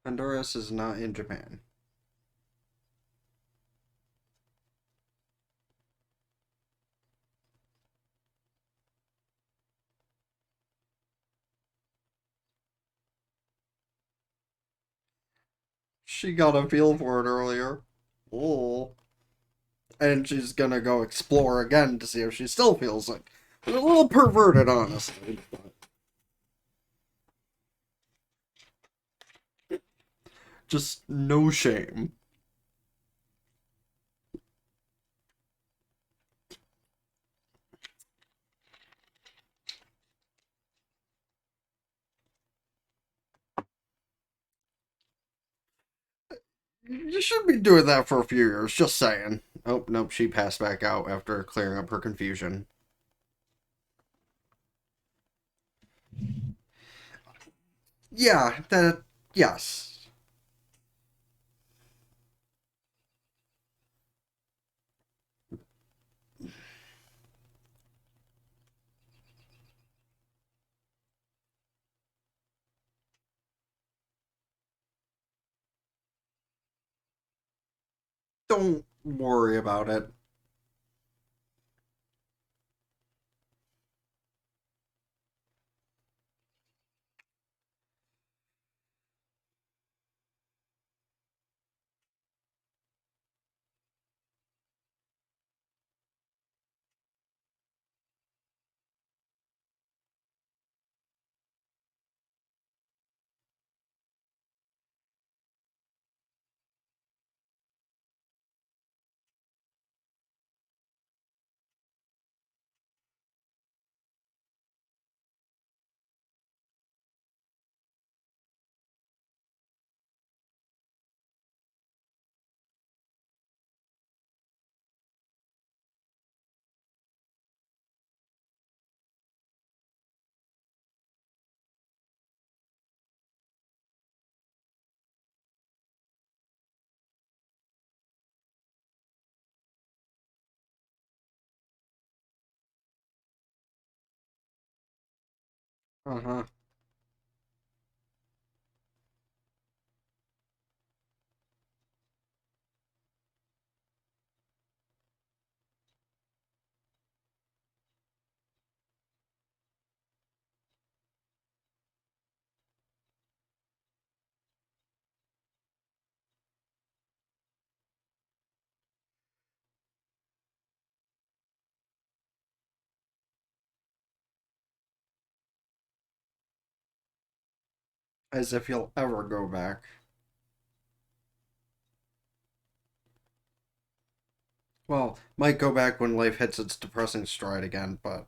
Honduras is not in Japan. She got a feel for it earlier. Oh. And she's gonna go explore again to see if she still feels it. A little perverted, honestly. Just no shame. You should be doing that for a few years, just saying. Oh, nope, she passed back out after clearing up her confusion. Yeah, that. Yes. Don't worry about it. Uh huh. As if you'll ever go back. Well, might go back when life hits its depressing stride again, but.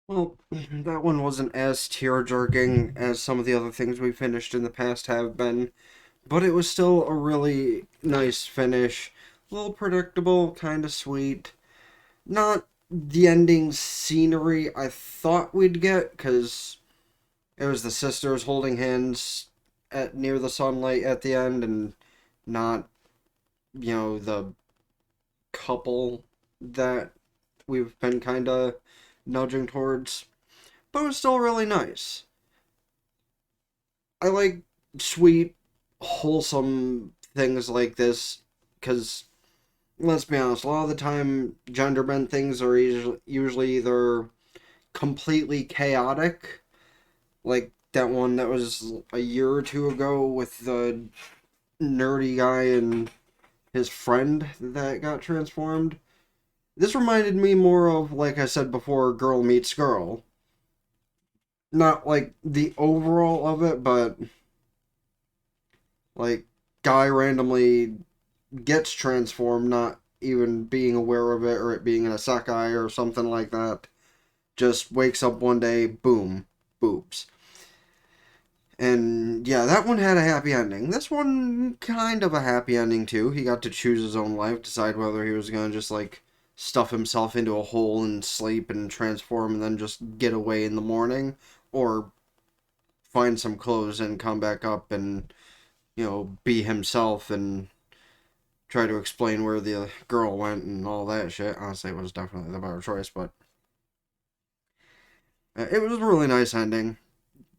Well, that one wasn't as tear-jerking as some of the other things we finished in the past have been, but it was still a really nice finish. A little predictable, kind of sweet. Not the ending scenery I thought we'd get, because it was the sisters holding hands at near the sunlight at the end, and not, the couple that we've been kind of nudging towards. But it was still really nice. I like sweet, wholesome things like this because, let's be honest, a lot of the time, gender bent things are usually either completely chaotic, like that one that was a year or two ago with the nerdy guy and his friend that got transformed. This reminded me more of, like I said before, Girl Meets Girl. Not like the overall of it, but like guy randomly gets transformed, not even being aware of it or it being an isekai or something like that. Just wakes up one day, boom, boobs. And yeah, that one had a happy ending. This one kind of a happy ending too. He got to choose his own life, decide whether he was gonna just like stuff himself into a hole and sleep and transform and then just get away in the morning, or find some clothes and come back up and be himself and try to explain where the girl went and all that shit. Honestly, it was definitely the better choice, but it was a really nice ending.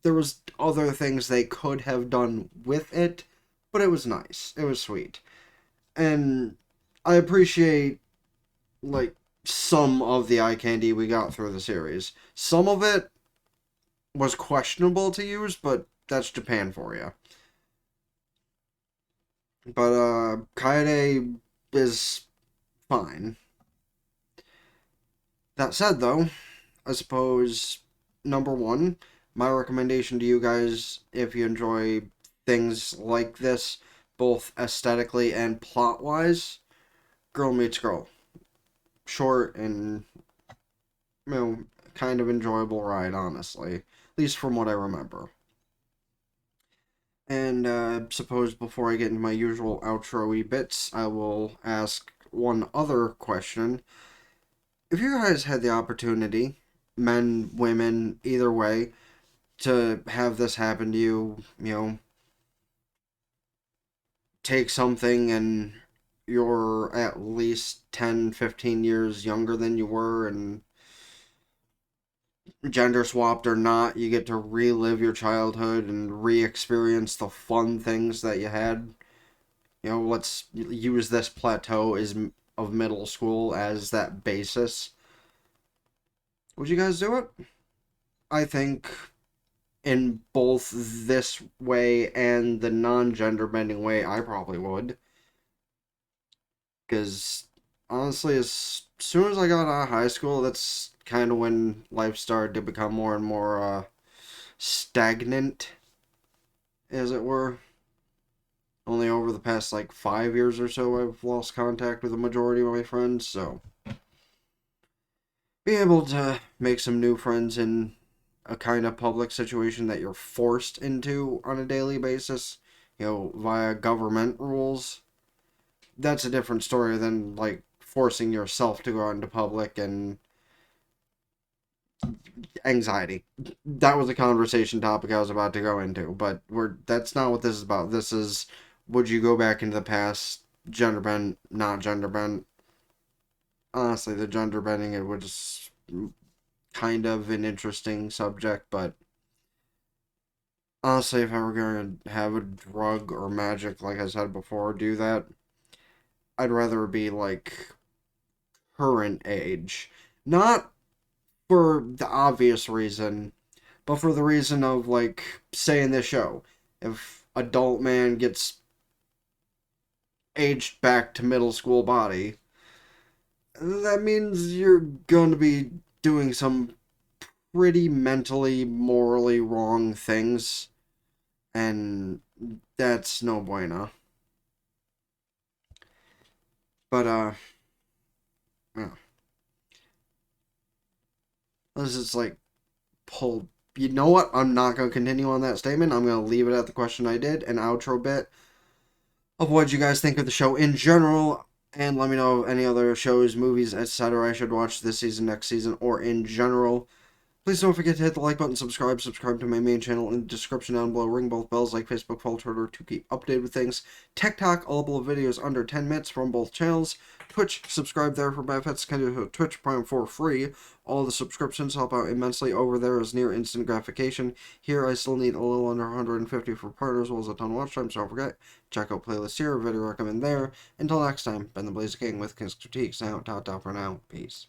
There was other things they could have done with it, but it was nice. It was sweet. And I appreciate, like, some of the eye candy we got through the series. Some of it was questionable to use, but that's Japan for you. But Kaede is fine. That said, though, I suppose number one, my recommendation to you guys, if you enjoy things like this, both aesthetically and plot wise, Girl Meets Girl. Short and, kind of enjoyable ride, honestly. At least from what I remember. And suppose before I get into my usual outro bits, I will ask one other question. If you guys had the opportunity, men, women, either way, to have this happen to you, take something and you're at least 10, 15 years younger than you were, and gender swapped or not, you get to relive your childhood and re experience the fun things that you had. Let's use this plateau of middle school as that basis. Would you guys do it? I think in both this way and the non gender bending way, I probably would. Because honestly, as soon as I got out of high school, that's kind of when life started to become more and more stagnant, as it were. Only over the past like 5 years or so, I've lost contact with the majority of my friends. So being able to make some new friends in a kind of public situation that you're forced into on a daily basis, via government rules, that's a different story than like forcing yourself to go out into public and anxiety. That was a conversation topic I was about to go into, but that's not what this is about. This is, would you go back into the past, gender bent, not gender bent? Honestly, the gender bending, it was kind of an interesting subject, but honestly, if I were going to have a drug or magic, like I said before, do that, I'd rather be like current age. Not for the obvious reason, but for the reason of, like, say in this show, if adult man gets aged back to middle school body, that means you're going to be doing some pretty mentally, morally wrong things, and that's no bueno. But, yeah. This is like pulled. You know what? I'm not going to continue on that statement. I'm going to leave it at the question I did, an outro bit of what you guys think of the show in general, and let me know of any other shows, movies, etc. I should watch this season, next season, or in general. Please don't forget to hit the like button, subscribe to my main channel in the description down below, ring both bells like Facebook, follow Twitter to keep updated with things. TikTok, all below videos under 10 minutes from both channels. Twitch, subscribe there for benefits, can do Twitch Prime for free. All the subscriptions help out immensely over there as near instant gratification. Here I still need a little under 150 for partners, as well as a ton of watch time, so don't forget, check out playlists here, video recommend there. Until next time, been the Blaze King with King's Critiques, out, for now, peace.